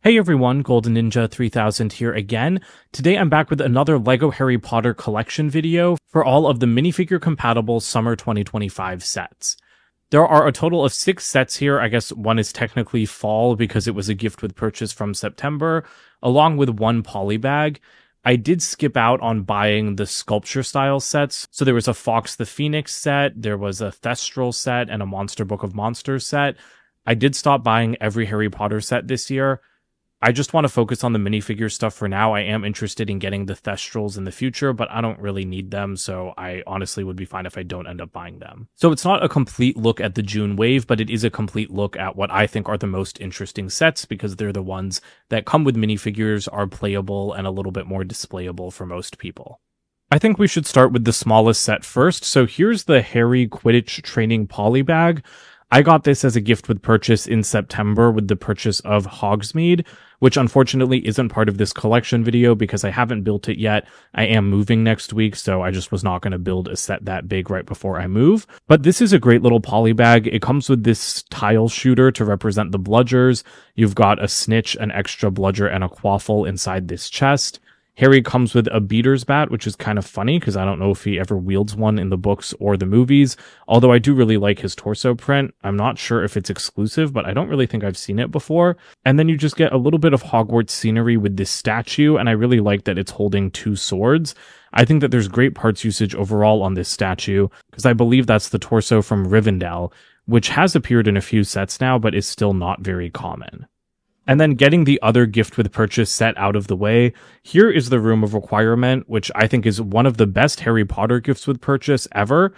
Hey everyone, Golden Ninja 3000 here again. Today I'm back with another LEGO Harry Potter collection video for all of the minifigure compatible summer 2025 sets. There are a total of 6 sets here. I guess one is technically fall because it was a gift with purchase from September, along with one polybag. I did skip out on buying the sculpture style sets. So there was a Fox the Phoenix set, there was a Thestral set, and a Monster Book of Monsters set. I did stop buying every Harry Potter set this year. I just want to focus on the minifigure stuff for now. I am interested in getting the Thestrals in the future, but I don't really need them, so I honestly would be fine if I don't end up buying them. So it's not a complete look at the June wave, but it is a complete look at what I think are the most interesting sets, because they're the ones that come with minifigures, are playable, and a little bit more displayable for most people. I think we should start with the smallest set first. So here's the Harry Quidditch Training Polybag. I got this as a gift with purchase in September with the purchase of Hogsmeade, which unfortunately isn't part of this collection video because I haven't built it yet. I am moving next week, so I just was not going to build a set that big right before I move. But this is a great little poly bag. It comes with this tile shooter to represent the bludgers. You've got a snitch, an extra bludger, and a quaffle inside this chest. Harry comes with a beater's bat, which is kind of funny because I don't know if he ever wields one in the books or the movies, although I do really like his torso print. I'm not sure if it's exclusive, but I don't really think I've seen it before. And then you just get a little bit of Hogwarts scenery with this statue, and I really like that it's holding 2 swords. I think that there's great parts usage overall on this statue, because I believe that's the torso from Rivendell, which has appeared in a few sets now, but is still not very common. And then getting the other gift with purchase set out of the way, here is the Room of Requirement, which I think is one of the best Harry Potter gifts with purchase ever,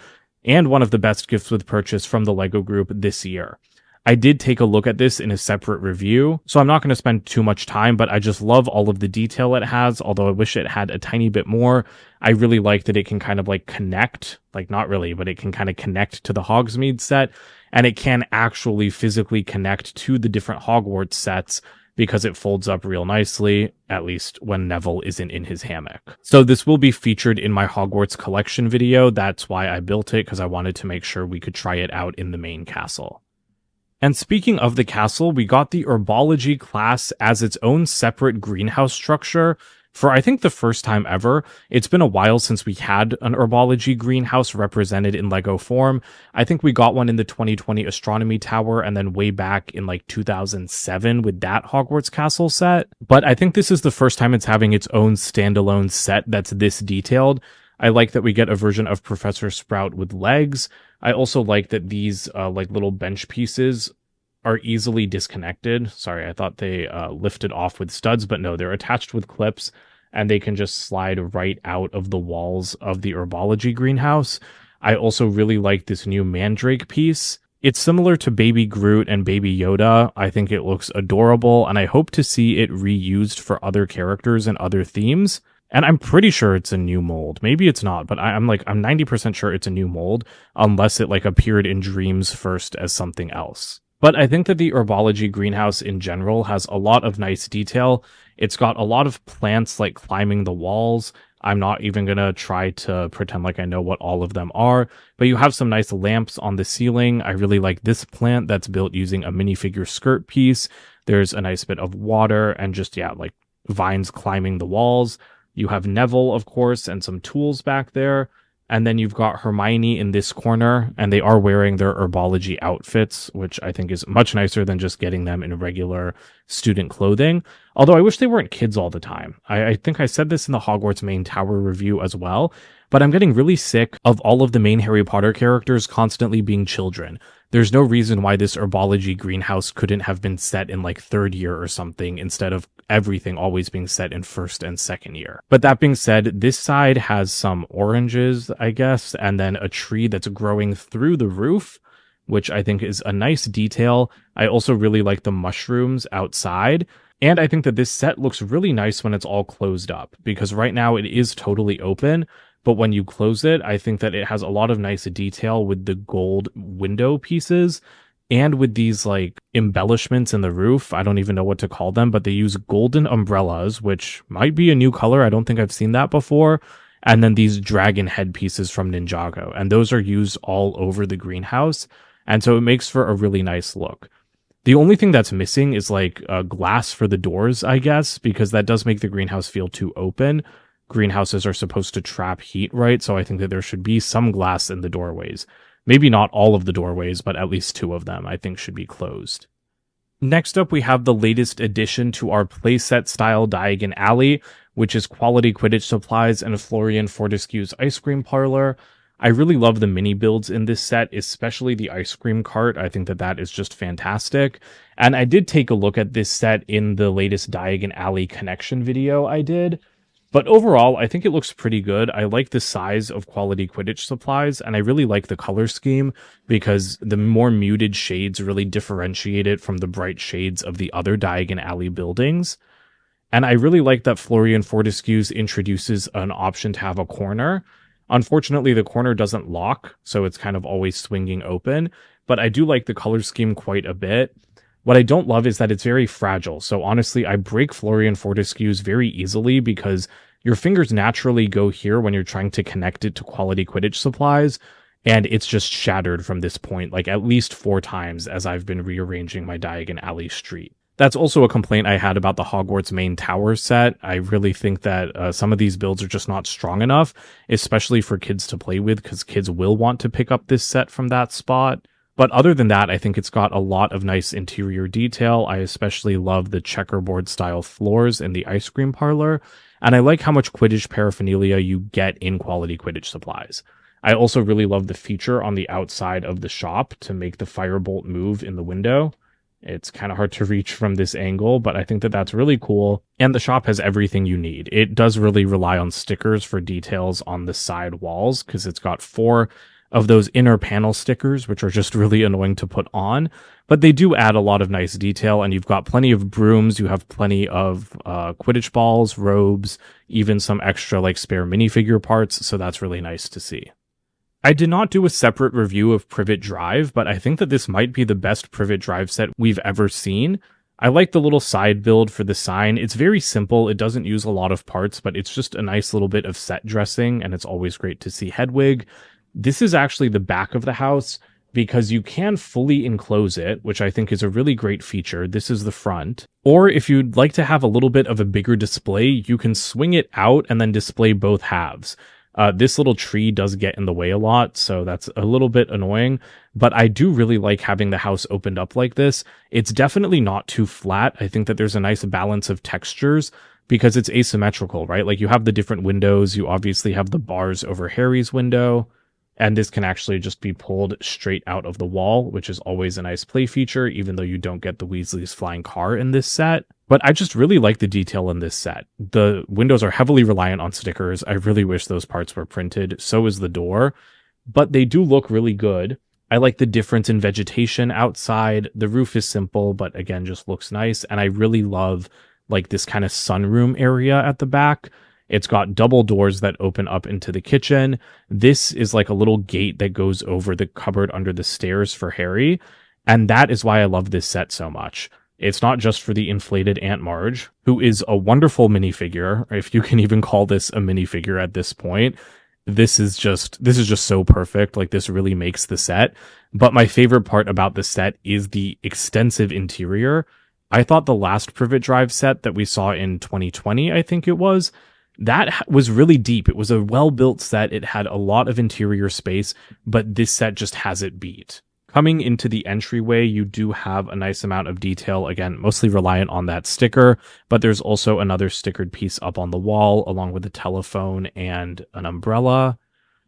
and one of the best gifts with purchase from the LEGO group this year. I did take a look at this in a separate review, so I'm not going to spend too much time, but I just love all of the detail it has, although I wish it had a tiny bit more. I really like that it can kind of like connect, like not really, but it can kind of connect to the Hogsmeade set, and it can actually physically connect to the different Hogwarts sets because it folds up real nicely, at least when Neville isn't in his hammock. So this will be featured in my Hogwarts collection video. That's why I built it, because I wanted to make sure we could try it out in the main castle. And speaking of the castle, we got the Herbology class as its own separate greenhouse structure for I think the first time ever. It's been a while since we had an Herbology greenhouse represented in LEGO form. I think we got one in the 2020 Astronomy Tower and then way back in like 2007 with that Hogwarts castle set. But I think this is the first time it's having its own standalone set that's this detailed. I like that we get a version of Professor Sprout with legs. I also like that these like little bench pieces are easily disconnected. Sorry, I thought they lifted off with studs, but no, they're attached with clips and they can just slide right out of the walls of the Herbology greenhouse. I also really like this new Mandrake piece. It's similar to Baby Groot and Baby Yoda. I think it looks adorable, and I hope to see it reused for other characters and other themes. And I'm pretty sure it's a new mold. Maybe it's not, but I'm 90% sure it's a new mold, unless it like appeared in Dreams first as something else. But I think that the Herbology greenhouse in general has a lot of nice detail. It's got a lot of plants like climbing the walls. I'm not even going to try to pretend like I know what all of them are, but you have some nice lamps on the ceiling. I really like this plant that's built using a minifigure skirt piece. There's a nice bit of water and just, yeah, like vines climbing the walls. You have Neville, of course, and some tools back there. And then you've got Hermione in this corner, and they are wearing their Herbology outfits, which I think is much nicer than just getting them in regular student clothing. Although I wish they weren't kids all the time. I think I said this in the Hogwarts main tower review as well, but I'm getting really sick of all of the main Harry Potter characters constantly being children. There's no reason why this Herbology greenhouse couldn't have been set in like 3rd year or something instead of everything always being set in 1st and 2nd year. But that being said, this side has some oranges, I guess, and then a tree that's growing through the roof, which I think is a nice detail. I also really like the mushrooms outside. And I think that this set looks really nice when it's all closed up, because right now it is totally open. But when you close it, I think that it has a lot of nice detail with the gold window pieces and with these like embellishments in the roof. I don't even know what to call them, but they use golden umbrellas, which might be a new color. I don't think I've seen that before. And then these dragon head pieces from Ninjago, and those are used all over the greenhouse. And so it makes for a really nice look. The only thing that's missing is like glass for the doors, I guess, because that does make the greenhouse feel too open. Greenhouses are supposed to trap heat, right? So I think that there should be some glass in the doorways. Maybe not all of the doorways, but at least 2 of them I think should be closed. Next up, we have the latest addition to our playset style Diagon Alley, which is quality Quidditch supplies and Florian Fortescue's ice cream parlor. I really love the mini builds in this set, especially the ice cream cart. I think that that is just fantastic. And I did take a look at this set in the latest Diagon Alley connection video I did. But overall, I think it looks pretty good. I like the size of quality Quidditch supplies, and I really like the color scheme because the more muted shades really differentiate it from the bright shades of the other Diagon Alley buildings. And I really like that Florian Fortescue's introduces an option to have a corner. Unfortunately, the corner doesn't lock, so it's kind of always swinging open, but I do like the color scheme quite a bit. What I don't love is that it's very fragile. So honestly, I break Florian Fortescue's very easily because your fingers naturally go here when you're trying to connect it to quality Quidditch supplies, and it's just shattered from this point, like at least 4 times as I've been rearranging my Diagon Alley street. That's also a complaint I had about the Hogwarts main tower set. I really think that some of these builds are just not strong enough, especially for kids to play with, because kids will want to pick up this set from that spot. But other than that, I think it's got a lot of nice interior detail. I especially love the checkerboard style floors in the ice cream parlor, and I like how much Quidditch paraphernalia you get in quality Quidditch supplies. I also really love the feature on the outside of the shop to make the firebolt move in the window. It's kind of hard to reach from this angle, but I think that that's really cool. And the shop has everything you need. It does really rely on stickers for details on the side walls because it's got 4 of those inner panel stickers, which are just really annoying to put on, but they do add a lot of nice detail, and you've got plenty of brooms, you have plenty of Quidditch balls, robes, even some extra like spare minifigure parts, so that's really nice to see. I did not do a separate review of Privet Drive, but I think that this might be the best Privet Drive set we've ever seen. I like the little side build for the sign. It's very simple, it doesn't use a lot of parts, but it's just a nice little bit of set dressing, and it's always great to see Hedwig. This is actually the back of the house because you can fully enclose it, which I think is a really great feature. This is the front. Or if you'd like to have a little bit of a bigger display, you can swing it out and then display both halves. This little tree does get in the way a lot, so that's a little bit annoying, but I do really like having the house opened up like this. It's definitely not too flat. I think that there's a nice balance of textures because it's asymmetrical, right? Like you have the different windows, you obviously have the bars over Harry's window, and this can actually just be pulled straight out of the wall, which is always a nice play feature, even though you don't get the Weasley's flying car in this set. But I just really like the detail in this set. The windows are heavily reliant on stickers. I really wish those parts were printed. So is the door. But they do look really good. I like the difference in vegetation outside. The roof is simple, but again, just looks nice. And I really love like this kind of sunroom area at the back. It's got double doors that open up into the kitchen. This is like a little gate that goes over the cupboard under the stairs for Harry. And that is why I love this set so much. It's not just for the inflated Aunt Marge, who is a wonderful minifigure, if you can even call this a minifigure at this point. This is just so perfect. Like this really makes the set. But my favorite part about the set is the extensive interior. I thought the last Privet Drive set that we saw in 2020, I think it was, that was really deep. It was a well-built set. It had a lot of interior space, but this set just has it beat. Coming into the entryway, you do have a nice amount of detail, again, mostly reliant on that sticker, but there's also another stickered piece up on the wall, along with a telephone and an umbrella.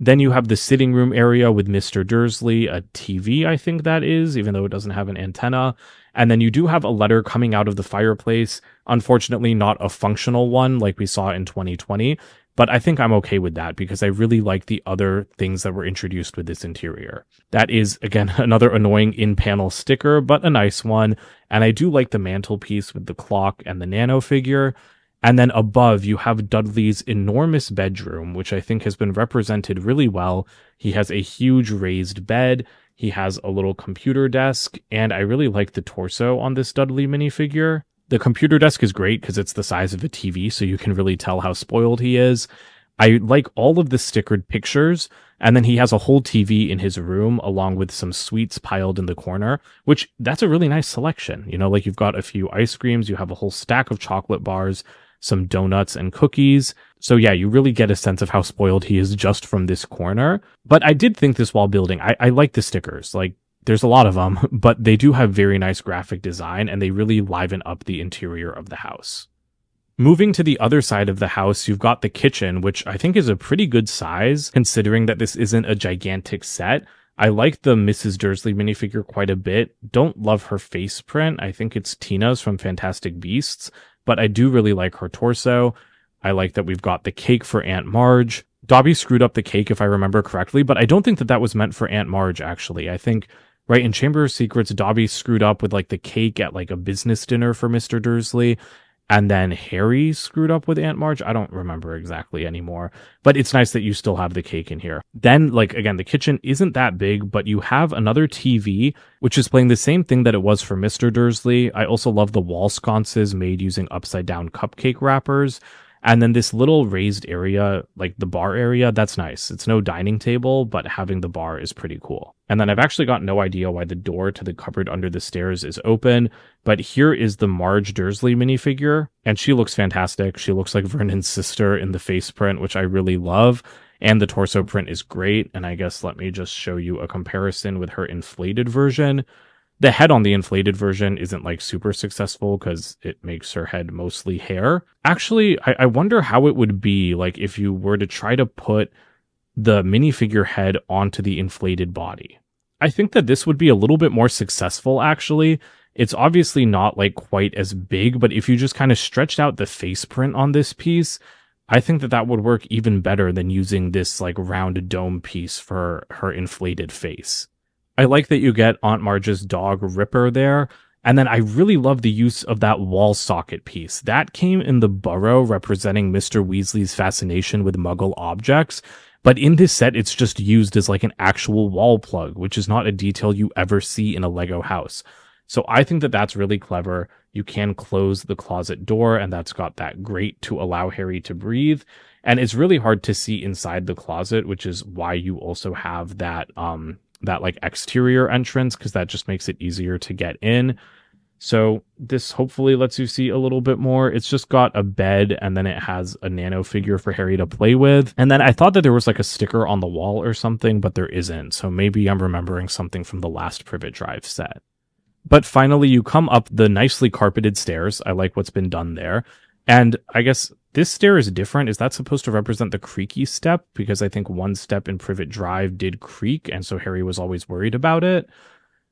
Then you have the sitting room area with Mr. Dursley, a TV, I think that is, even though it doesn't have an antenna. And then you do have a letter coming out of the fireplace. Unfortunately, not a functional one like we saw in 2020, but I think I'm okay with that because I really like the other things that were introduced with this interior. That is, again, another annoying in-panel sticker, but a nice one. And I do like the mantelpiece with the clock and the nano figure. And then above, you have Dudley's enormous bedroom, which I think has been represented really well. He has a huge raised bed. He has a little computer desk, and I really like the torso on this Dudley minifigure. The computer desk is great because it's the size of a TV, so you can really tell how spoiled he is. I like all of the stickered pictures, and then he has a whole TV in his room along with some sweets piled in the corner, which that's a really nice selection. You know, like you've got a few ice creams, you have a whole stack of chocolate bars, some donuts and cookies. So yeah, you really get a sense of how spoiled he is just from this corner. But I did think this while building. I like the stickers. Like, there's a lot of them, but they do have very nice graphic design and they really liven up the interior of the house. Moving to the other side of the house, you've got the kitchen, which I think is a pretty good size, considering that this isn't a gigantic set. I like the Mrs. Dursley minifigure quite a bit. Don't love her face print. I think it's Tina's from Fantastic Beasts, but I do really like her torso. I like that we've got the cake for Aunt Marge. Dobby screwed up the cake, if I remember correctly, but I don't think that that was meant for Aunt Marge, actually. I think, right, in Chamber of Secrets, Dobby screwed up with, like, the cake at, like, a business dinner for Mr. Dursley. And then Harry screwed up with Aunt Marge. I don't remember exactly anymore, but it's nice that you still have the cake in here. Then, like, again, the kitchen isn't that big, but you have another TV, which is playing the same thing that it was for Mr. Dursley. I also love the wall sconces made using upside down cupcake wrappers. And then this little raised area, like the bar area, that's nice. It's no dining table, but having the bar is pretty cool. And then I've actually got no idea why the door to the cupboard under the stairs is open, but here is the Marge Dursley minifigure, and she looks fantastic. She looks like Vernon's sister in the face print, which I really love, and the torso print is great. And I guess let me just show you a comparison with her inflated version. The head on the inflated version isn't like super successful because it makes her head mostly hair. Actually, I wonder how it would be like if you were to try to put the minifigure head onto the inflated body. I think that this would be a little bit more successful, actually. It's obviously not like quite as big, but if you just kind of stretched out the face print on this piece, I think that that would work even better than using this like round dome piece for her inflated face. I like that you get Aunt Marge's dog Ripper there. And then I really love the use of that wall socket piece. That came in the burrow representing Mr. Weasley's fascination with Muggle objects. But in this set, it's just used as like an actual wall plug, which is not a detail you ever see in a Lego house. So I think that that's really clever. You can close the closet door, and that's got that grate to allow Harry to breathe. And it's really hard to see inside the closet, which is why you also have that like exterior entrance, because that just makes it easier to get in. So this hopefully lets you see a little bit more. It's just got a bed, and then it has a nano figure for Harry to play with. And then I thought that there was like a sticker on the wall or something, but there isn't. So maybe I'm remembering something from the last Privet Drive set. But finally, you come up the nicely carpeted stairs. I like what's been done there. And I guess this stair is different. Is that supposed to represent the creaky step? Because I think one step in Privet Drive did creak, and so Harry was always worried about it.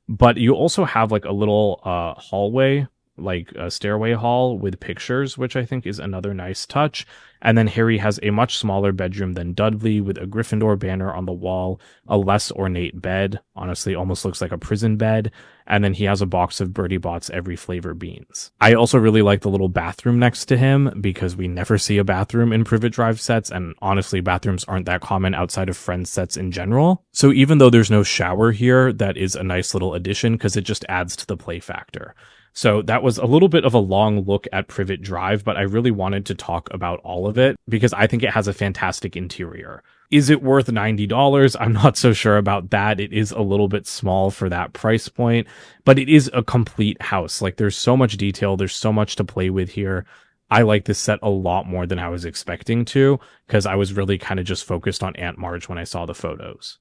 But you also have like a little hallway, like a stairway hall with pictures, which I think is another nice touch. And then Harry has a much smaller bedroom than Dudley with a Gryffindor banner on the wall, a less ornate bed, honestly almost looks like a prison bed, and then he has a box of Bertie Bott's Every Flavor beans. I also really like the little bathroom next to him because we never see a bathroom in Privet Drive sets, and honestly bathrooms aren't that common outside of Friends sets in general. So even though there's no shower here, that is a nice little addition because it just adds to the play factor. So that was a little bit of a long look at Privet Drive, but I really wanted to talk about all of it because I think it has a fantastic interior. Is it worth $90? I'm not so sure about that. It is a little bit small for that price point, but it is a complete house. Like there's so much detail. There's so much to play with here. I like this set a lot more than I was expecting to because I was really kind of just focused on Aunt Marge when I saw the photos.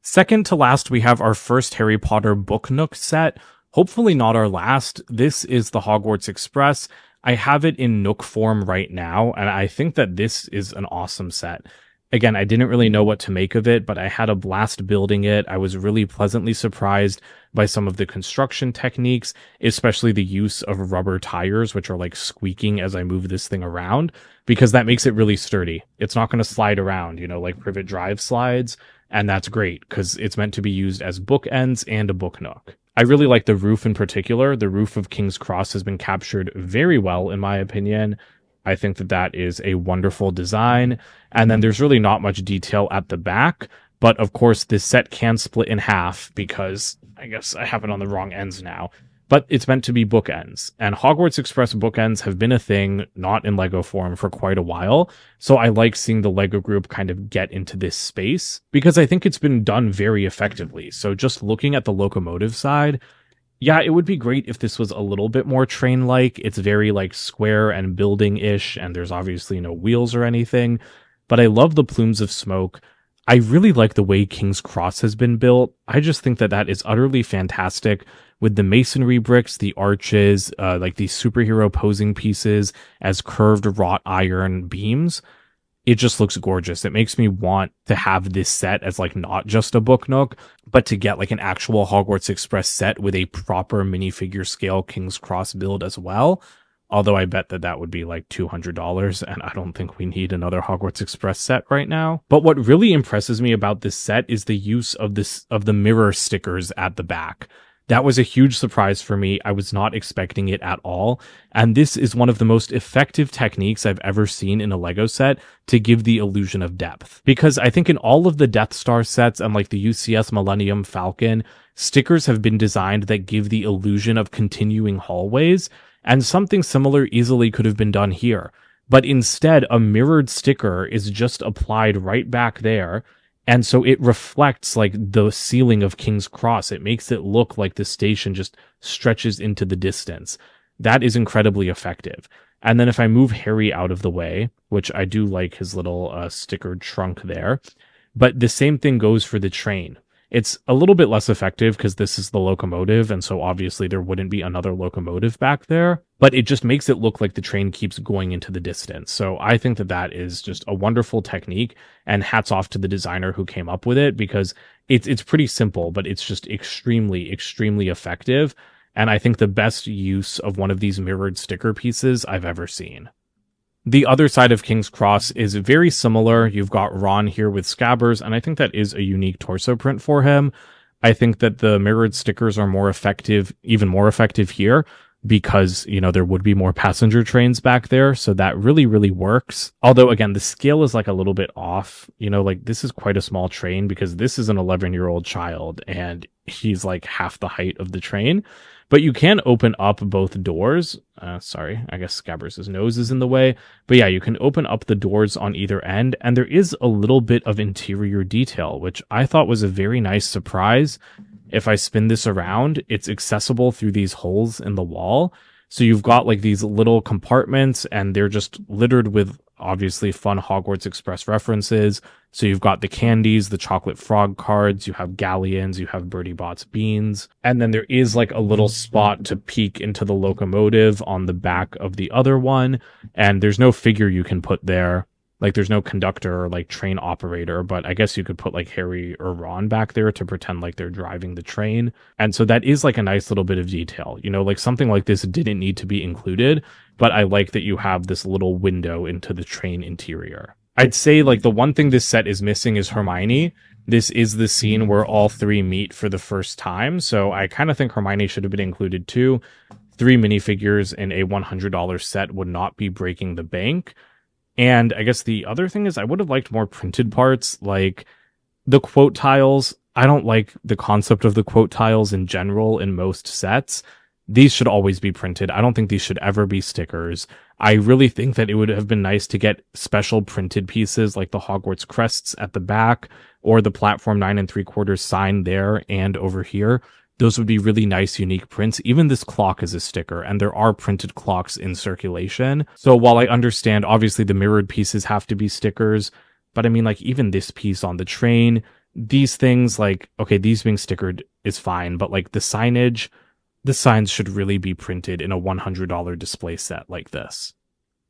Second to last, we have our first Harry Potter book Nook set. Hopefully not our last. This is the Hogwarts Express. I have it in Nook form right now, and I think that this is an awesome set. Again, I didn't really know what to make of it, but I had a blast building it. I was really pleasantly surprised by some of the construction techniques, especially the use of rubber tires, which are like squeaking as I move this thing around, because that makes it really sturdy. It's not going to slide around, you know, like Privet Drive slides, and that's great because it's meant to be used as bookends and a book nook. I really like the roof in particular. The roof of King's Cross has been captured very well, in my opinion. I think that that is a wonderful design. And then there's really not much detail at the back. But of course, this set can split in half because I guess I have it on the wrong ends now. but it's meant to be bookends. And Hogwarts Express bookends have been a thing, not in Lego form, for quite a while. So I like seeing the Lego group kind of get into this space because I think it's been done very effectively. So just looking at the locomotive side, yeah, it would be great if this was a little bit more train-like. It's very like square and building-ish, and there's obviously no wheels or anything. But I love the plumes of smoke. I really like the way King's Cross has been built. I just think that that is utterly fantastic with the masonry bricks, the arches, like these superhero posing pieces as curved wrought iron beams. It just looks gorgeous. It makes me want to have this set as like not just a book nook, but to get like an actual Hogwarts Express set with a proper minifigure scale King's Cross build as well. Although I bet that that would be like $200, and I don't think we need another Hogwarts Express set right now. But what really impresses me about this set is the use of the mirror stickers at the back. That was a huge surprise for me. I was not expecting it at all. And this is one of the most effective techniques I've ever seen in a Lego set to give the illusion of depth. Because I think in all of the Death Star sets and like the UCS Millennium Falcon, stickers have been designed that give the illusion of continuing hallways. And something similar easily could have been done here. But instead, a mirrored sticker is just applied right back there. And so it reflects like the ceiling of King's Cross. It makes it look like the station just stretches into the distance. That is incredibly effective. And then if I move Harry out of the way, which I do like his little stickered trunk there, but the same thing goes for the train. It's a little bit less effective because this is the locomotive, and so obviously there wouldn't be another locomotive back there, but it just makes it look like the train keeps going into the distance. So I think that that is just a wonderful technique, and hats off to the designer who came up with it, because it's pretty simple, but it's just extremely, extremely effective, and I think the best use of one of these mirrored sticker pieces I've ever seen. The other side of King's Cross is very similar. You've got Ron here with Scabbers, and I think that is a unique torso print for him. I think that the mirrored stickers are more effective, even more effective here, because, you know, there would be more passenger trains back there, so that really, really works. Although, again, the scale is like a little bit off. You know, like this is quite a small train because this is an 11-year-old child, and he's like half the height of the train. But you can open up both doors. Sorry, I guess Scabbers' nose is in the way. But yeah, you can open up the doors on either end, and there is a little bit of interior detail, which I thought was a very nice surprise. If I spin this around, it's accessible through these holes in the wall. So you've got like these little compartments, and they're just littered with obviously fun Hogwarts Express references. So you've got the candies, the chocolate frog cards, you have galleons, you have Bertie Bott's beans. And then there is like a little spot to peek into the locomotive on the back of the other one. And there's no figure you can put there. Like there's no conductor or like train operator, but I guess you could put like Harry or Ron back there to pretend like they're driving the train. And so that is like a nice little bit of detail. You know, like something like this didn't need to be included, but I like that you have this little window into the train interior. I'd say like the one thing this set is missing is Hermione. This is the scene where all three meet for the first time, so I kind of think Hermione should have been included too. 3 minifigures in a $100 set would not be breaking the bank. And I guess the other thing is I would have liked more printed parts, like the quote tiles. I don't like the concept of the quote tiles in general in most sets. These should always be printed. I don't think these should ever be stickers. I really think that it would have been nice to get special printed pieces like the Hogwarts crests at the back or the platform 9 3/4 sign there and over here. Those would be really nice, unique prints. Even this clock is a sticker, and there are printed clocks in circulation. So while I understand, obviously, the mirrored pieces have to be stickers, but I mean, like, even this piece on the train, these things, like, okay, these being stickered is fine, but, like, the signage, the signs should really be printed in a $100 display set like this.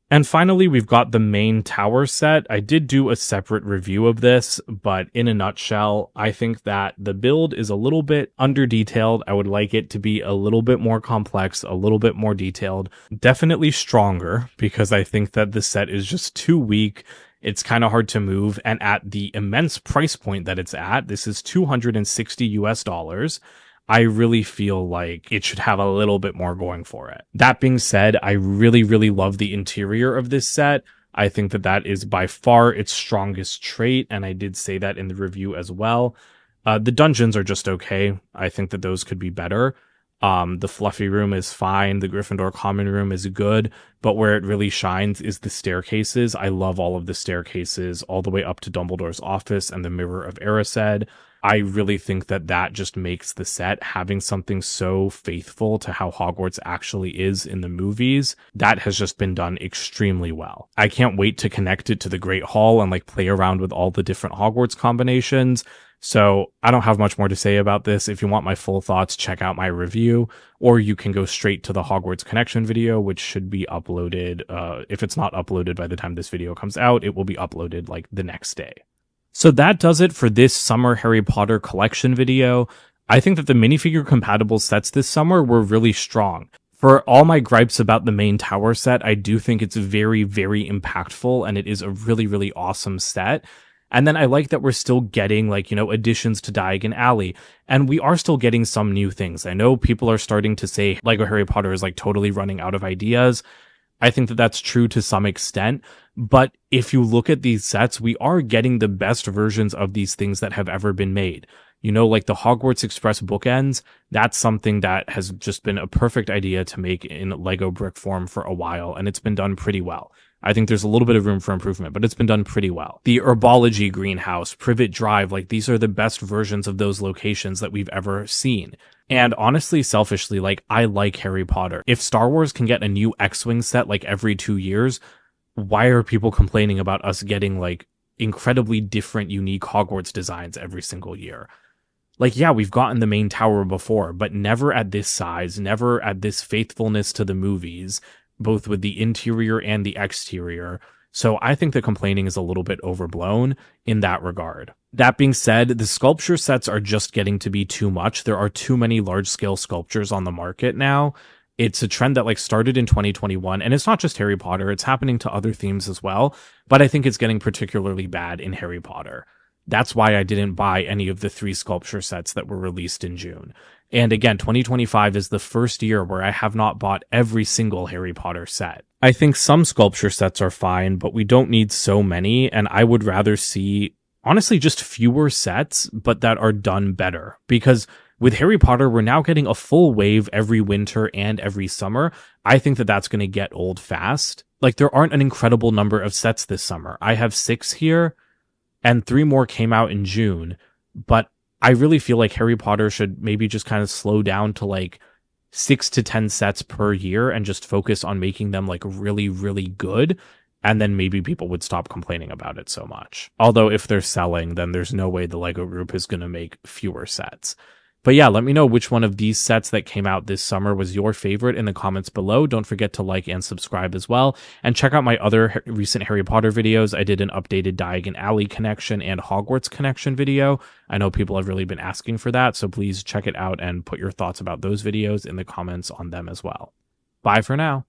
And finally, we've got the main tower set. I did do a separate review of this, but in a nutshell, I think that the build is a little bit under-detailed. I would like it to be a little bit more complex, a little bit more detailed, definitely stronger, because I think that the set is just too weak. It's kind of hard to move, and at the immense price point that it's at, this is $260 US. I really feel like it should have a little bit more going for it. That being said, I really, really love the interior of this set. I think that that is by far its strongest trait, and I did say that in the review as well. The dungeons are just okay. I think that those could be better. The fluffy room is fine. The Gryffindor common room is good, but where it really shines is the staircases. I love all of the staircases all the way up to Dumbledore's office and the Mirror of Erised. I really think that that just makes the set, having something so faithful to how Hogwarts actually is in the movies, that has just been done extremely well. I can't wait to connect it to the Great Hall and like play around with all the different Hogwarts combinations. So I don't have much more to say about this. If you want my full thoughts, check out my review, or you can go straight to the Hogwarts Connection video, which should be uploaded. If it's not uploaded by the time this video comes out, it will be uploaded like the next day. So that does it for this summer Harry Potter collection video. I think that the minifigure compatible sets this summer were really strong. For all my gripes about the main tower set, I do think it's very, very impactful, and it is a really, really awesome set. And then I like that we're still getting, like, you know, additions to Diagon Alley, and we are still getting some new things. I know people are starting to say LEGO Harry Potter is like totally running out of ideas. I think that that's true to some extent, but if you look at these sets, we are getting the best versions of these things that have ever been made. You know, like the Hogwarts Express bookends, that's something that has just been a perfect idea to make in Lego brick form for a while, and it's been done pretty well. I think there's a little bit of room for improvement, but it's been done pretty well. The Herbology greenhouse, Privet Drive, like these are the best versions of those locations that we've ever seen. And honestly, selfishly, like I like Harry Potter. If Star Wars can get a new X-Wing set like every 2 years, why are people complaining about us getting like incredibly different, unique Hogwarts designs every single year? Like, yeah, we've gotten the main tower before, but never at this size, never at this faithfulness to the movies, both with the interior and the exterior. So I think the complaining is a little bit overblown in that regard. That being said, the sculpture sets are just getting to be too much. There are too many large-scale sculptures on the market now. It's a trend that like started in 2021, and it's not just Harry Potter, it's happening to other themes as well, but I think it's getting particularly bad in Harry Potter. That's why I didn't buy any of the 3 sculpture sets that were released in June. And again, 2025 is the first year where I have not bought every single Harry Potter set. I think some sculpture sets are fine, but we don't need so many, and I would rather see, honestly, just fewer sets, but that are done better. Because with Harry Potter, we're now getting a full wave every winter and every summer. I think that that's going to get old fast. Like, there aren't an incredible number of sets this summer. I have 6 here, and 3 more came out in June, but I really feel like Harry Potter should maybe just kind of slow down to like 6 to 10 sets per year and just focus on making them like really, really good. And then maybe people would stop complaining about it so much. Although if they're selling, then there's no way the LEGO group is going to make fewer sets. But yeah, let me know which one of these sets that came out this summer was your favorite in the comments below. Don't forget to like and subscribe as well. And check out my other recent Harry Potter videos. I did an updated Diagon Alley connection and Hogwarts connection video. I know people have really been asking for that, so please check it out and put your thoughts about those videos in the comments on them as well. Bye for now.